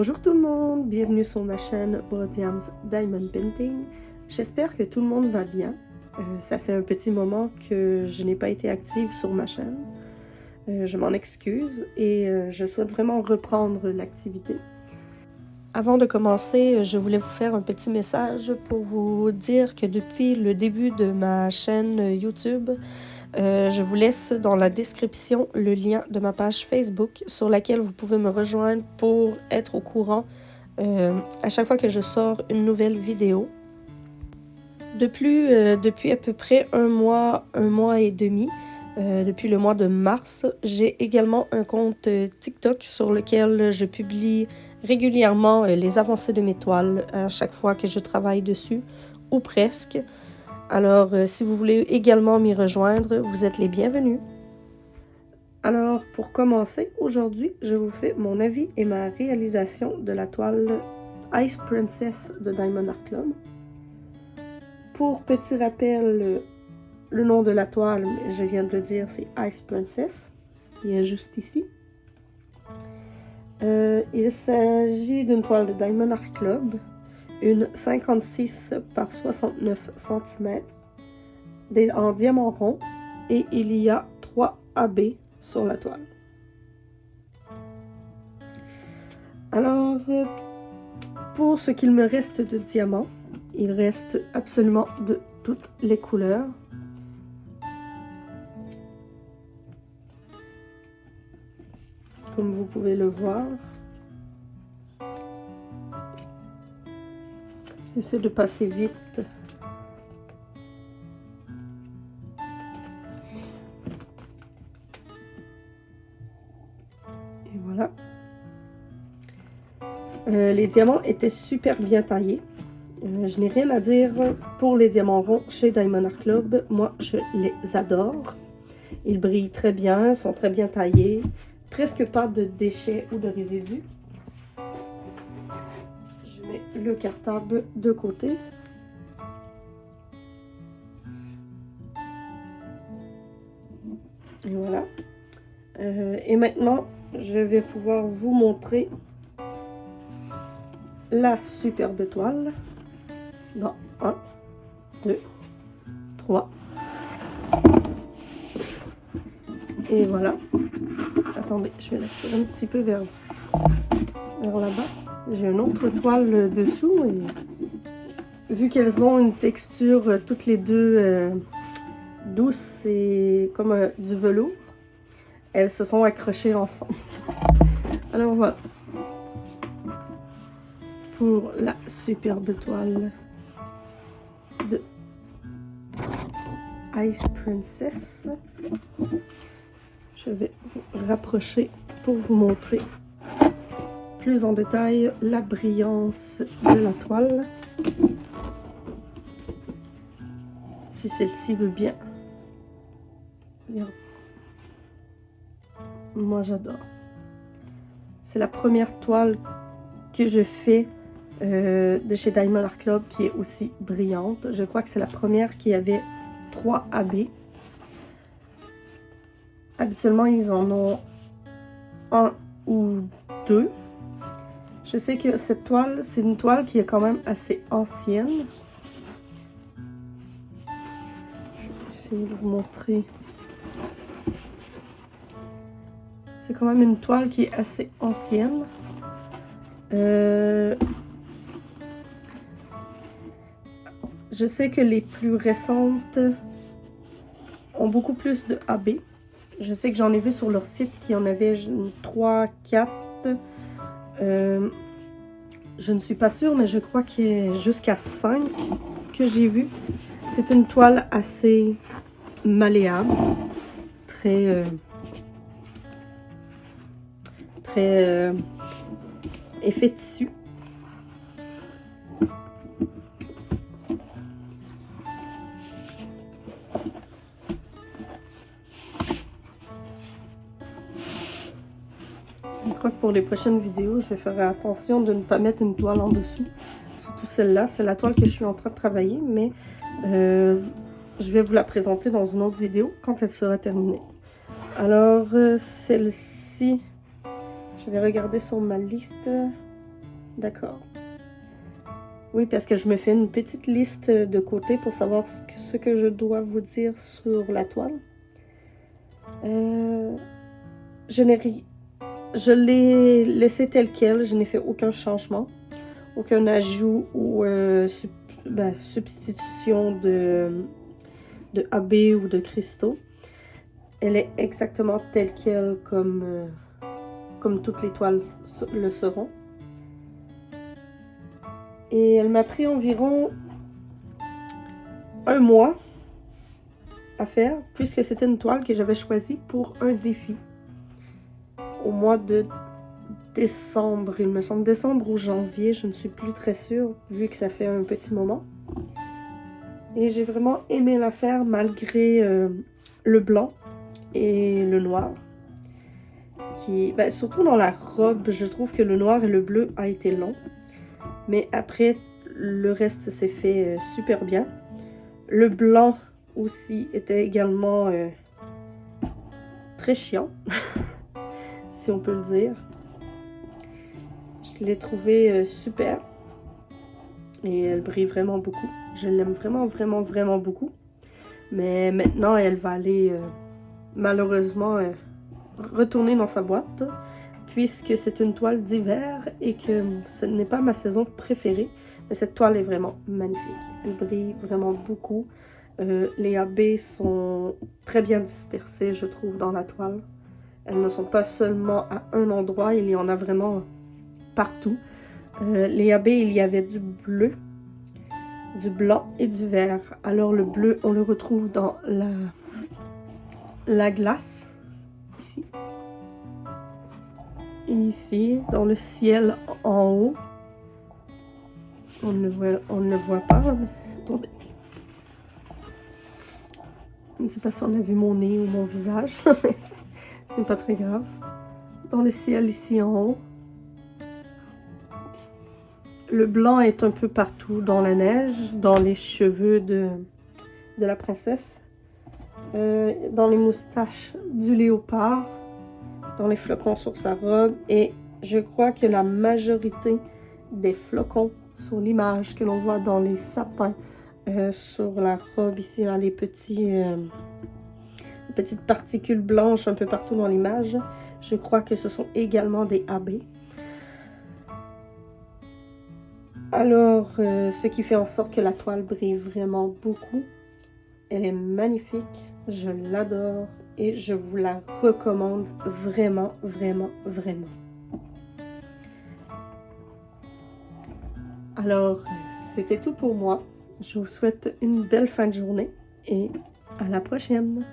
Bonjour tout le monde, bienvenue sur ma chaîne Brodiam's Diamond Painting. J'espère que tout le monde va bien. Ça fait un petit moment que je n'ai pas été active sur ma chaîne. Je m'en excuse et je souhaite vraiment reprendre l'activité. Avant de commencer, je voulais vous faire un petit message pour vous dire que depuis le début de ma chaîne YouTube, je vous laisse dans la description le lien de ma page Facebook sur laquelle vous pouvez me rejoindre pour être au courant à chaque fois que je sors une nouvelle vidéo. Depuis à peu près un mois et demi, depuis le mois de mars, j'ai également un compte TikTok sur lequel je publie régulièrement les avancées de mes toiles à chaque fois que je travaille dessus, ou presque. Alors, si vous voulez également m'y rejoindre, vous êtes les bienvenus. Alors, pour commencer, aujourd'hui, je vous fais mon avis et ma réalisation de la toile Ice Princess de Diamond Art Club. Pour petit rappel, le nom de la toile, je viens de le dire, c'est Ice Princess. Il est juste ici. Il s'agit d'une toile de Diamond Art Club, une 56 par 69 cm en diamant rond, et il y a 3 AB sur la toile. Alors, pour ce qu'il me reste de diamants, il reste absolument de toutes les couleurs. Comme vous pouvez le voir. J'essaie de passer vite. Et voilà. Les diamants étaient super bien taillés. Je n'ai rien à dire pour les diamants ronds chez Diamond Art Club. Moi, je les adore. Ils brillent très bien, sont très bien taillés. Presque pas de déchets ou de résidus. Je mets le cartable de côté. Et voilà. Et maintenant, je vais pouvoir vous montrer la superbe toile. Dans 1, 2, 3. Et voilà. Attendez, je vais la tirer un petit peu vers là-bas. J'ai une autre toile dessous et vu qu'elles ont une texture toutes les deux douce et comme du velours, elles se sont accrochées ensemble. Alors voilà. Pour la superbe toile de Ice Princess. Je vais vous rapprocher pour vous montrer plus en détail la brillance de la toile. Si celle-ci veut bien. Moi j'adore. C'est la première toile que je fais de chez Diamond Art Club qui est aussi brillante. Je crois que c'est la première qui avait 3 AB. Habituellement, ils en ont 1 ou 2. Je sais que cette toile, c'est une toile qui est quand même assez ancienne. Je vais essayer de vous montrer. C'est quand même une toile qui est assez ancienne. Je sais que les plus récentes ont beaucoup plus de AB. Je sais que j'en ai vu sur leur site qui en avait 3, 4. Je ne suis pas sûre, mais je crois qu'il y a jusqu'à 5 que j'ai vu. C'est une toile assez malléable, très effet tissu. Je crois que pour les prochaines vidéos, je vais faire attention de ne pas mettre une toile en dessous. Surtout celle-là, c'est la toile que je suis en train de travailler, mais je vais vous la présenter dans une autre vidéo quand elle sera terminée. Alors, celle-ci, je vais regarder sur ma liste. D'accord. Oui, parce que je me fais une petite liste de côté pour savoir ce que je dois vous dire sur la toile. Je l'ai laissé tel quel, je n'ai fait aucun changement, aucun ajout ou substitution de AB ou de cristaux. Elle est exactement telle quelle comme toutes les toiles le seront. Et elle m'a pris environ 1 mois à faire, puisque c'était une toile que j'avais choisie pour un défi. Au mois de décembre, il me semble, décembre ou janvier, je ne suis plus très sûre, vu que ça fait un petit moment. Et j'ai vraiment aimé la faire malgré le blanc et le noir. Surtout dans la robe, je trouve que le noir et le bleu a été long. Mais après, le reste s'est fait super bien. Le blanc aussi était également très chiant, si on peut le dire. Je l'ai trouvé super. Et elle brille vraiment beaucoup. Je l'aime vraiment, vraiment, vraiment beaucoup. Mais maintenant, elle va aller, malheureusement, retourner dans sa boîte. Puisque c'est une toile d'hiver et que ce n'est pas ma saison préférée. Mais cette toile est vraiment magnifique. Elle brille vraiment beaucoup. Les AB sont très bien dispersés, je trouve, dans la toile. Elles ne sont pas seulement à un endroit, il y en a vraiment partout. Les AB, il y avait du bleu, du blanc et du vert. Alors le bleu, on le retrouve dans la glace, ici. Et ici, dans le ciel en haut. On ne le voit pas, mais attendez. Je ne sais pas si on a vu mon nez ou mon visage, mais ce n'est pas très grave. Dans le ciel ici en haut. Le blanc est un peu partout, dans la neige, dans les cheveux de la princesse, dans les moustaches du léopard, dans les flocons sur sa robe, et je crois que la majorité des flocons sur l'image que l'on voit dans les sapins, sur la robe ici, dans les petites particules blanches un peu partout dans l'image, je crois que ce sont également des AB. Alors, ce qui fait en sorte que la toile brille vraiment beaucoup. Elle est magnifique, je l'adore et je vous la recommande vraiment, vraiment, vraiment. Alors, c'était tout pour moi. Je vous souhaite une belle fin de journée et à la prochaine!